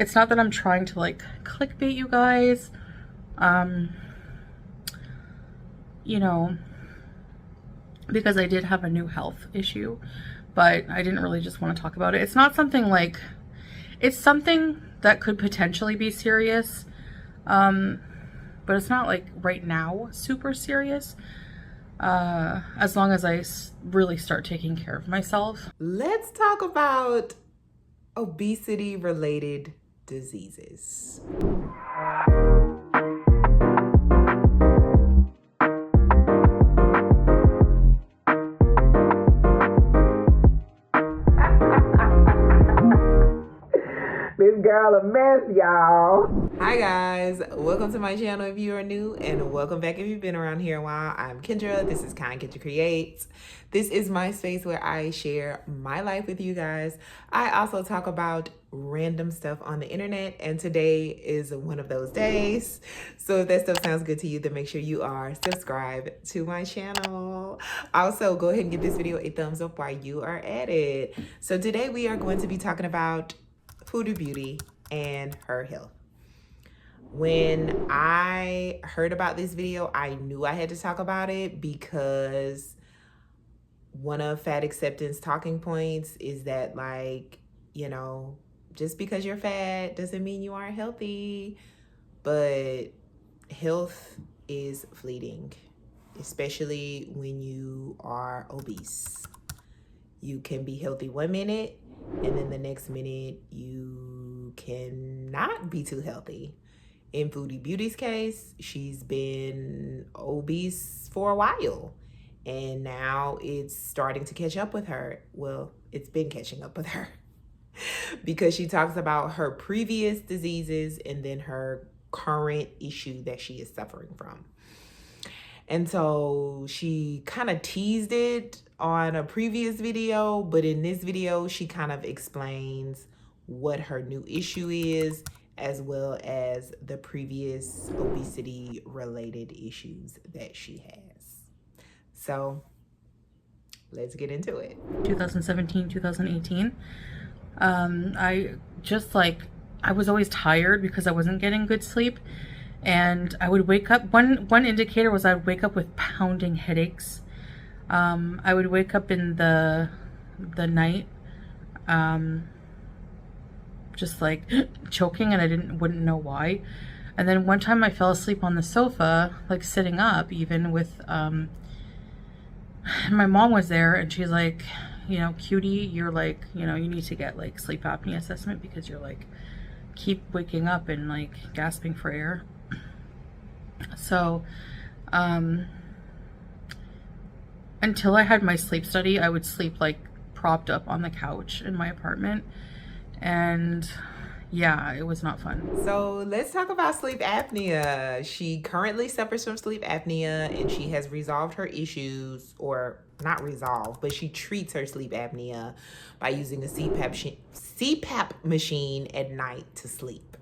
It's not that I'm trying to like clickbait you guys. You know, because I did have a new health issue, but I didn't really just want to talk about it. It's not something like, it's something that could potentially be serious, but it's not like right now super serious, as long as I really start taking care of myself. Let's talk about obesity related diseases. This girl a mess, y'all. Hi guys, welcome to my channel if you are new, and welcome back if you've been around here a while. I'm Kendra, this is 𝐒𝐿𝐫𝐞𝐬𝐬 𝐒𝐿𝐫𝐞𝐬𝐬. This is my space where I share my life with you guys. I also talk about random stuff on the internet, and today is one of those days. So if that stuff sounds good to you, then make sure you are subscribed to my channel. Also, go ahead and give this video a thumbs up while you are at it. So today we are going to be talking about Foodie Beauty and her health. When I heard about this video, I knew I had to talk about it because one of fat acceptance talking points is that, like, you know, just because you're fat doesn't mean you aren't healthy, but health is fleeting, especially when you are obese. You can be healthy 1 minute, and then the next minute you cannot be too healthy. In Foodie Beauty's case, she's been obese for a while, and now it's starting to catch up with her. Well, it's been catching up with her because she talks about her previous diseases and then her current issue that she is suffering from. And so she kind of teased it on a previous video, but in this video, she kind of explains what her new issue is, as well as the previous obesity related issues that she has. So let's get into it. 2017, 2018. I was always tired because I wasn't getting good sleep. And I would wake up, one indicator was I'd wake up with pounding headaches. I would wake up in the night, just like choking, and I wouldn't know why. And then one time I fell asleep on the sofa, like sitting up even with, my mom was there, and she's like, you know, cutie, you're like, you know, you need to get like sleep apnea assessment because you're like, keep waking up and like gasping for air. So, until I had my sleep study, I would sleep like propped up on the couch in my apartment. And yeah, it was not fun. So let's talk about sleep apnea. She currently suffers from sleep apnea, and she has resolved her issues, or not resolved, but she treats her sleep apnea by using a CPAP machine at night to sleep.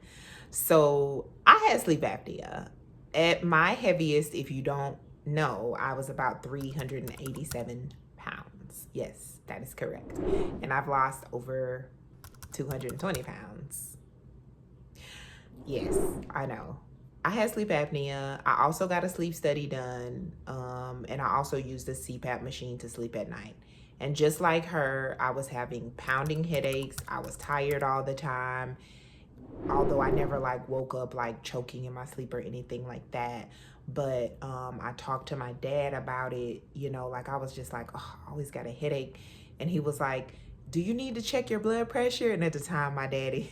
So I had sleep apnea. At my heaviest, if you don't know, I was about 387 pounds. Yes, that is correct. And I've lost over 220 pounds. Yes, I know. I had sleep apnea. I also got a sleep study done. And I also used the CPAP machine to sleep at night. And just like her, I was having pounding headaches. I was tired all the time. Although I never like woke up like choking in my sleep or anything like that. But I talked to my dad about it, you know, like I was just like, oh, I always got a headache. And he was like, do you need to check your blood pressure? And at the time, my daddy,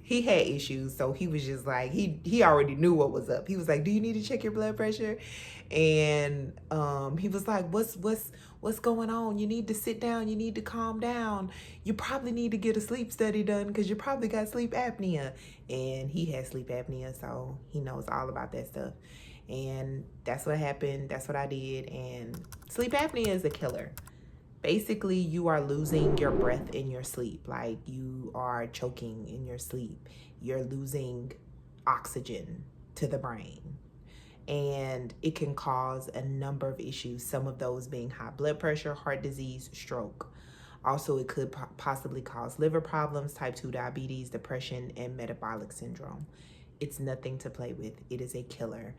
he had issues. So he was just like, he already knew what was up. He was like, do you need to check your blood pressure? And he was like, what's going on? You need to sit down. You need to calm down. You probably need to get a sleep study done because you probably got sleep apnea. And he had sleep apnea, so he knows all about that stuff. And that's what happened. That's what I did. And sleep apnea is a killer. Basically, you are losing your breath in your sleep. Like, you are choking in your sleep. You're losing oxygen to the brain. And it can cause a number of issues, some of those being high blood pressure, heart disease, stroke. Also, it could possibly cause liver problems, type 2 diabetes, depression, and metabolic syndrome. It's nothing to play with. It is a killer.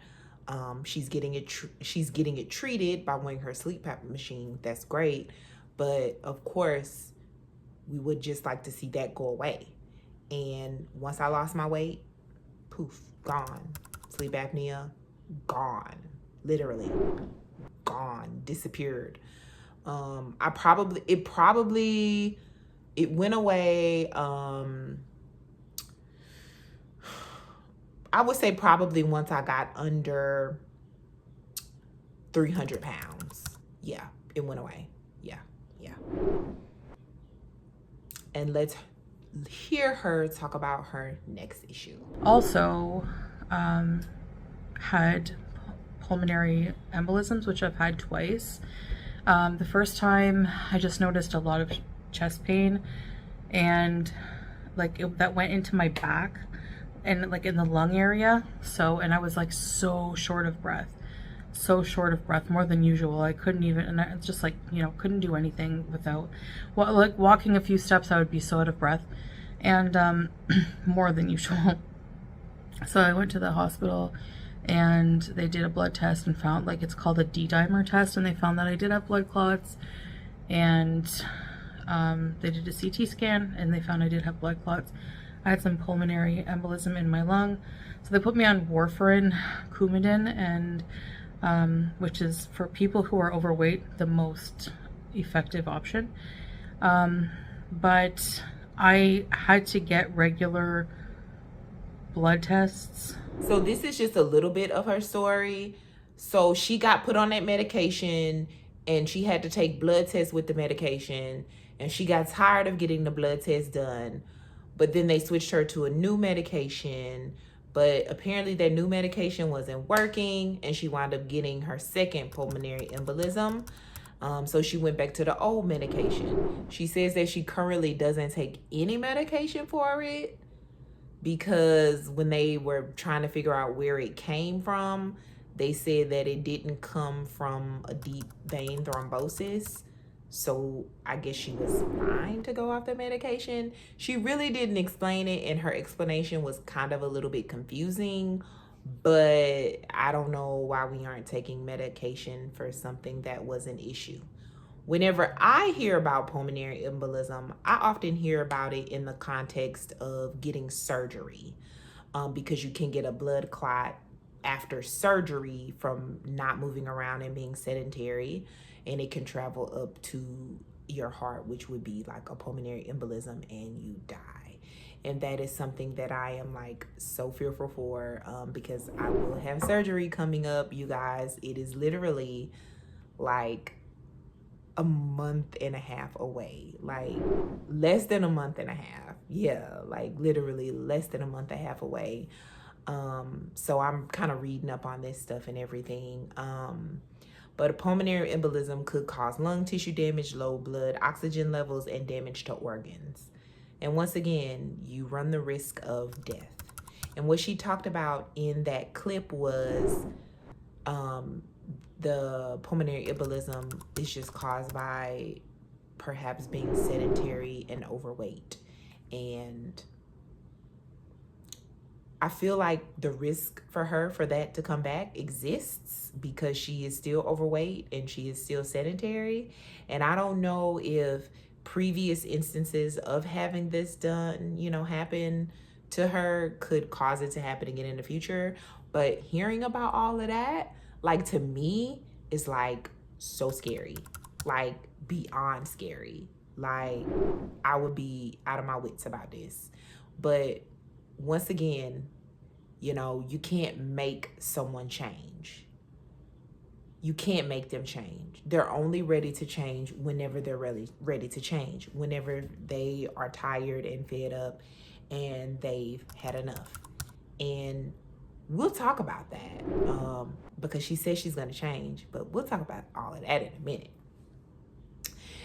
She's getting it treated by wearing her sleep apnea machine. That's great. But of course, we would just like to see that go away. And once I lost my weight, poof, gone. Sleep apnea, gone. Literally gone, disappeared. It went away. I would say probably once I got under 300 pounds. Yeah, it went away. Yeah. And let's hear her talk about her next issue. Also, had pulmonary embolisms, which I've had twice. The first time I just noticed a lot of chest pain, and like that went into my back and like in the lung area. And I was like so short of breath, more than usual. I couldn't even, and I just like, couldn't do anything without, like walking a few steps, I would be so out of breath, and more than usual. So I went to the hospital and they did a blood test and found, like, it's called a D-dimer test, and they found that I did have blood clots, and they did a CT scan and they found I did have blood clots. I had some pulmonary embolism in my lung, so they put me on warfarin, Coumadin, and which is, for people who are overweight, the most effective option. But I had to get regular blood tests. So this is just a little bit of her story. So she got put on that medication and she had to take blood tests with the medication, and she got tired of getting the blood test done. But then they switched her to a new medication, but apparently that new medication wasn't working, and she wound up getting her second pulmonary embolism. So she went back to the old medication. She says that she currently doesn't take any medication for it, because when they were trying to figure out where it came from, they said that it didn't come from a deep vein thrombosis. So I guess she was fine to go off the medication. She really didn't explain it, and her explanation was kind of a little bit confusing, but I don't know why we aren't taking medication for something that was an issue. Whenever I hear about pulmonary embolism, I often hear about it in the context of getting surgery, because you can get a blood clot after surgery from not moving around and being sedentary, and it can travel up to your heart, which would be like a pulmonary embolism, and you die. And that is something that I am like so fearful for, because I will have surgery coming up, you guys. It is literally like a month and a half away, like less than a month and a half. Yeah, like literally less than a month and a half away. So I'm kind of reading up on this stuff and everything. But a pulmonary embolism could cause lung tissue damage, low blood oxygen levels, and damage to organs. And once again, you run the risk of death. And what she talked about in that clip was the pulmonary embolism is just caused by perhaps being sedentary and overweight. And I feel like the risk for her for that to come back exists, because she is still overweight and she is still sedentary. And I don't know if previous instances of having this done, happen to her could cause it to happen again in the future. But hearing about all of that, like, to me, is like so scary, like beyond scary. Like, I would be out of my wits about this. But once again, you can't make someone change. You can't make them change. They're only ready to change whenever they're ready to change, whenever they are tired and fed up and they've had enough. And we'll talk about that, because she says she's going to change, but we'll talk about all of that in a minute.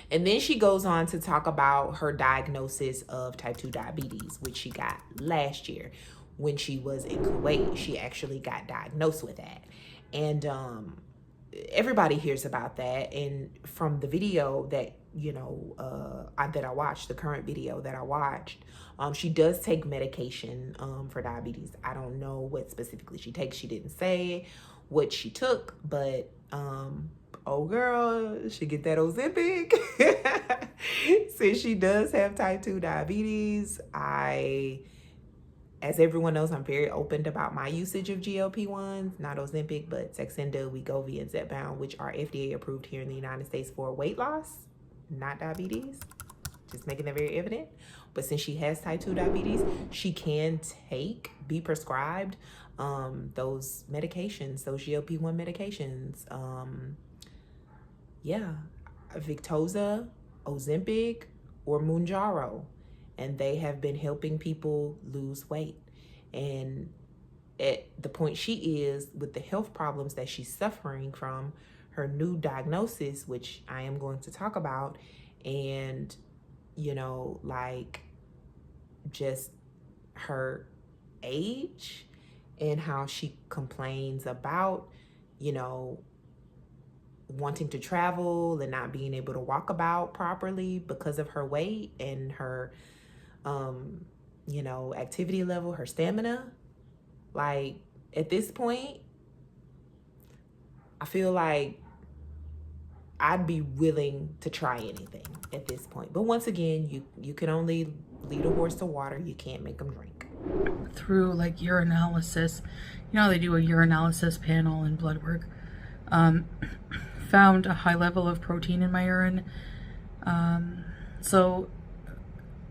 And then she goes on to talk about her diagnosis of type 2 diabetes, which she got last year when she was in Kuwait. She actually got diagnosed with that. And everybody hears about that. And from the video that you know, that I watched, the current video that I watched. She does take medication for diabetes. I don't know what specifically she takes. She didn't say what she took, but oh girl, she get that Ozempic. Since she does have type 2 diabetes, as everyone knows, I'm very open about my usage of GLP-1s, not Ozempic, but Saxenda, Wegovy, and Zepbound, which are FDA approved here in the United States for weight loss, not diabetes. Just making that very evident. But since she has type 2 diabetes, she can be prescribed those medications, those GLP-1 medications. Yeah, Victoza, Ozempic, or Mounjaro. And they have been helping people lose weight. And at the point she is with the health problems that she's suffering from, her new diagnosis, which I am going to talk about, and, you know, like just her age and how she complains about, you know, wanting to travel and not being able to walk about properly because of her weight and her you know, activity level, her stamina. Like, at this point, I feel like I'd be willing to try anything at this point. But once again, you can only lead a horse to water. You can't make them drink. Through like urinalysis, you know, they do a urinalysis panel and blood work. Found a high level of protein in my urine. So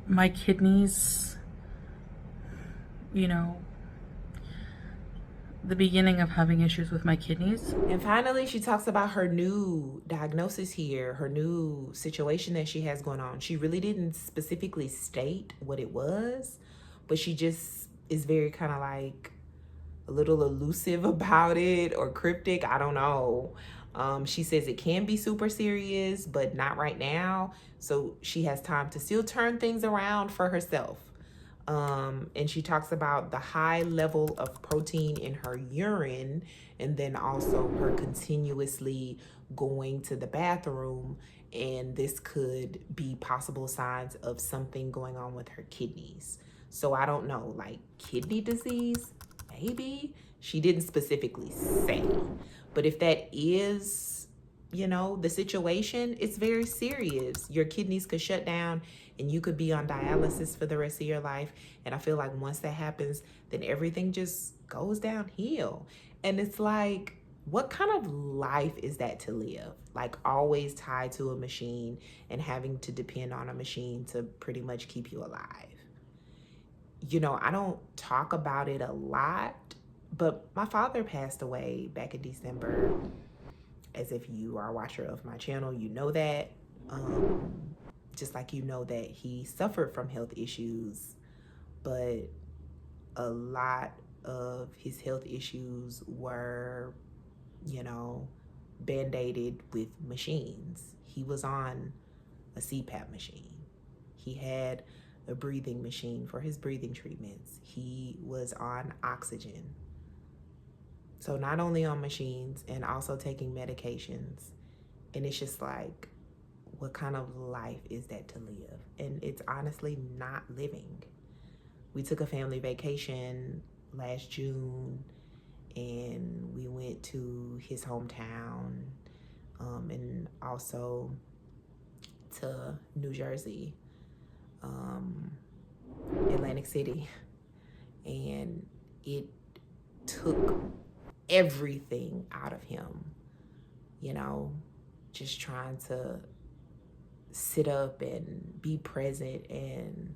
my kidneys, you know, the beginning of having issues with my kidneys. And finally, she talks about her new diagnosis here, her new situation that she has going on. She really didn't specifically state what it was, but she just is very kind of like a little elusive about it, or cryptic. I don't know. She says it can be super serious, but not right now. So she has time to still turn things around for herself. And she talks about the high level of protein in her urine, and then also her continuously going to the bathroom. And this could be possible signs of something going on with her kidneys. So I don't know, like kidney disease, maybe. She didn't specifically say. But if that is, you know, the situation, it's very serious. Your kidneys could shut down and you could be on dialysis for the rest of your life. And I feel like once that happens, then everything just goes downhill. And it's like, what kind of life is that to live? Like always tied to a machine and having to depend on a machine to pretty much keep you alive. You know, I don't talk about it a lot, but my father passed away back in December. As if you are a watcher of my channel, you know that. Just like you know that he suffered from health issues, but a lot of his health issues were, you know, band-aided with machines. He was on a CPAP machine. He had a breathing machine for his breathing treatments. He was on oxygen. So not only on machines and also taking medications. And it's just like, what kind of life is that to live? And it's honestly not living. We took a family vacation last June and we went to his hometown and also to New Jersey, Atlantic City. And it took everything out of him, you know, just trying to sit up and be present. And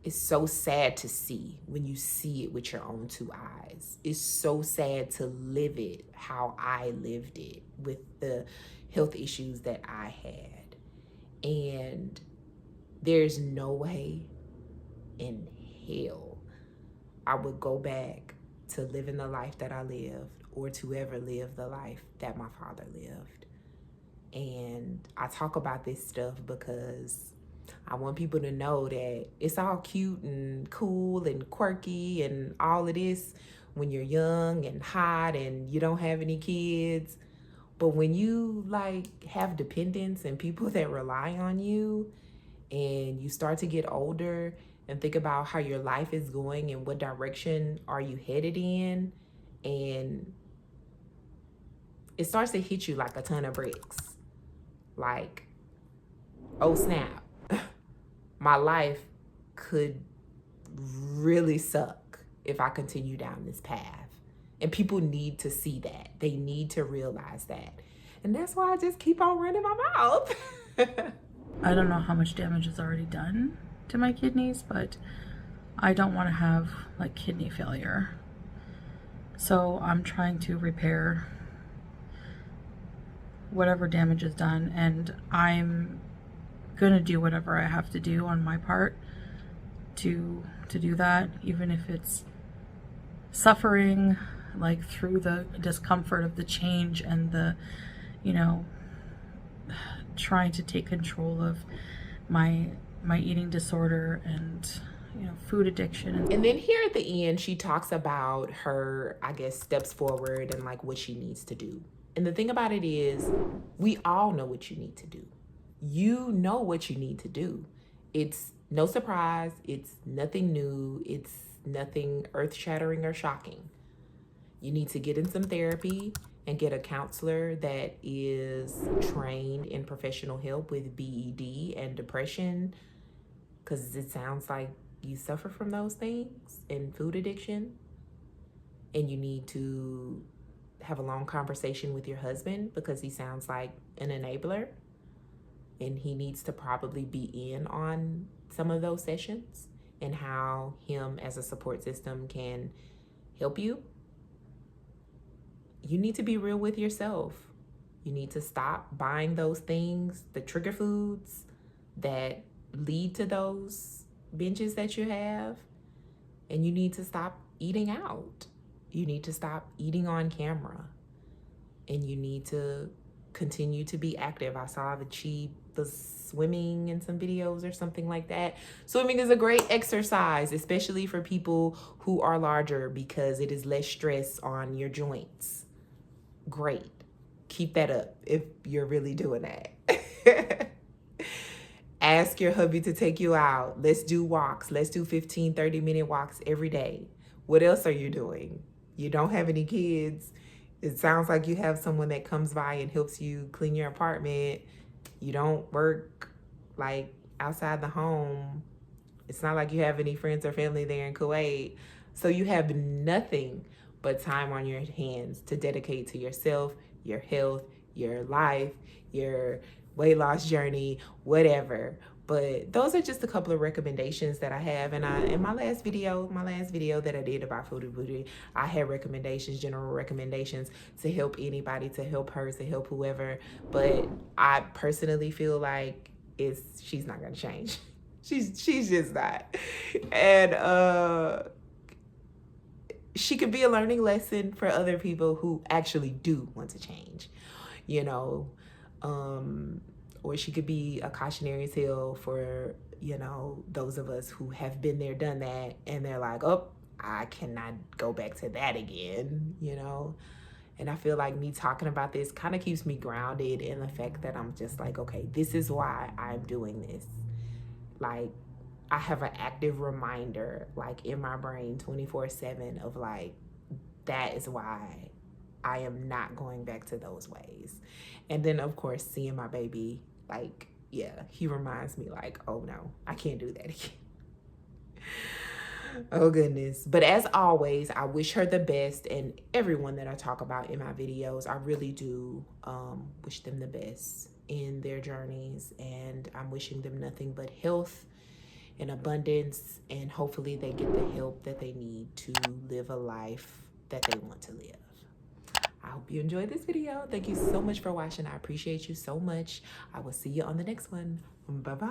it's so sad to see when you see it with your own two eyes. It's so sad to live it how I lived it with the health issues that I had. And there's no way in hell I would go back to living the life that I lived or to ever live the life that my father lived. And I talk about this stuff because I want people to know that it's all cute and cool and quirky and all of this when you're young and hot and you don't have any kids. But when you like have dependents and people that rely on you, and you start to get older and think about how your life is going and what direction are you headed in, and it starts to hit you like a ton of bricks. Like, oh snap, my life could really suck if I continue down this path. And people need to see that. They need to realize that. And that's why I just keep on running my mouth. I don't know how much damage is already done to my kidneys, but I don't want to have like kidney failure. So I'm trying to repair whatever damage is done, and I'm gonna do whatever I have to do on my part to do that, even if it's suffering like through the discomfort of the change and the, you know, trying to take control of my eating disorder and, you know, food addiction. And then here at the end, she talks about her, I guess, steps forward and like what she needs to do. And the thing about it is, we all know what you need to do. You know what you need to do. It's no surprise. It's nothing new. It's nothing earth-shattering or shocking. You need to get in some therapy and get a counselor that is trained in professional help with BED and depression, because it sounds like you suffer from those things and food addiction. And you need to have a long conversation with your husband, because he sounds like an enabler, and he needs to probably be in on some of those sessions and how him as a support system can help you. You need to be real with yourself. You need to stop buying those things, the trigger foods that lead to those binges that you have. And you need to stop eating out. You need to stop eating on camera. And you need to continue to be active. I saw that she was swimming in some videos or something like that. Swimming is a great exercise, especially for people who are larger, because it is less stress on your joints. Great. Keep that up if you're really doing that. Ask your hubby to take you out. Let's do walks. Let's do 15, 30-minute walks every day. What else are you doing? You don't have any kids. It sounds like you have someone that comes by and helps you clean your apartment. You don't work like outside the home. It's not like you have any friends or family there in Kuwait. So you have nothing but time on your hands to dedicate to yourself, your health, your life, your weight loss journey, whatever. But those are just a couple of recommendations that I have. And in my last video that I did about Foodie, I had recommendations, general recommendations to help anybody, to help her, to help whoever. But I personally feel like she's not gonna change. She's just not. And she could be a learning lesson for other people who actually do want to change, you know. Or she could be a cautionary tale for, you know, those of us who have been there, done that, and they're like, oh, I cannot go back to that again, you know. And I feel like me talking about this kind of keeps me grounded in the fact that I'm just like, okay, this is why I'm doing this. Like, I have an active reminder, like, in my brain 24/7 of like, that is why I am not going back to those ways. And then of course, seeing my baby, like, yeah, he reminds me like, oh no, I can't do that again. Oh goodness. But as always, I wish her the best, and everyone that I talk about in my videos, I really do wish them the best in their journeys, and I'm wishing them nothing but health and abundance, and hopefully they get the help that they need to live a life that they want to live. I hope you enjoyed this video. Thank you so much for watching. I appreciate you so much. I will see you on the next one. Bye-bye.